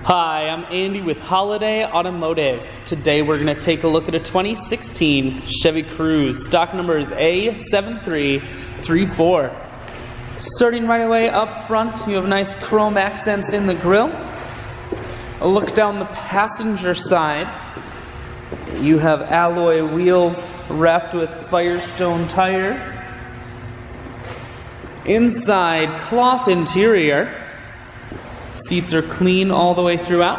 Hi, I'm Andy with Holiday Automotive. Today we're going to take a look at a 2016 Chevy Cruze. Stock number is A7334. Starting right away up front, you have nice chrome accents in the grille. A look down the passenger side. You have alloy wheels wrapped with Firestone tires. Inside, cloth interior. Seats are clean all the way throughout.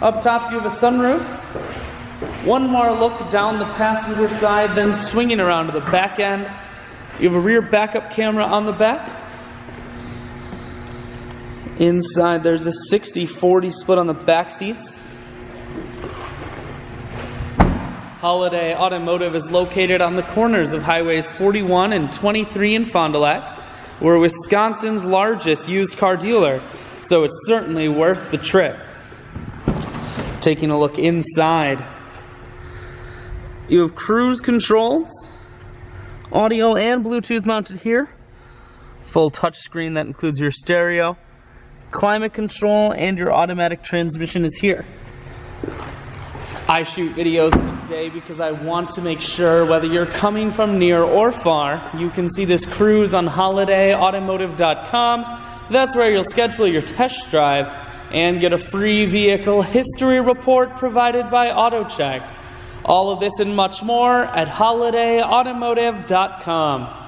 Up top you have a sunroof. One more look down the passenger side, then swinging around to the back end. You have a rear backup camera on the back. Inside there's a 60-40 split on the back seats. Holiday Automotive is located on the corners of highways 41 and 23 in Fond du Lac. We're Wisconsin's largest used car dealer, so it's certainly worth the trip. Taking a look inside, you have cruise controls, audio and Bluetooth mounted here, full touchscreen that includes your stereo, climate control, and your automatic transmission is here. I shoot videos today because I want to make sure whether you're coming from near or far, you can see this Cruze on holidayautomotive.com. That's where you'll schedule your test drive and get a free vehicle history report provided by AutoCheck. All of this and much more at holidayautomotive.com.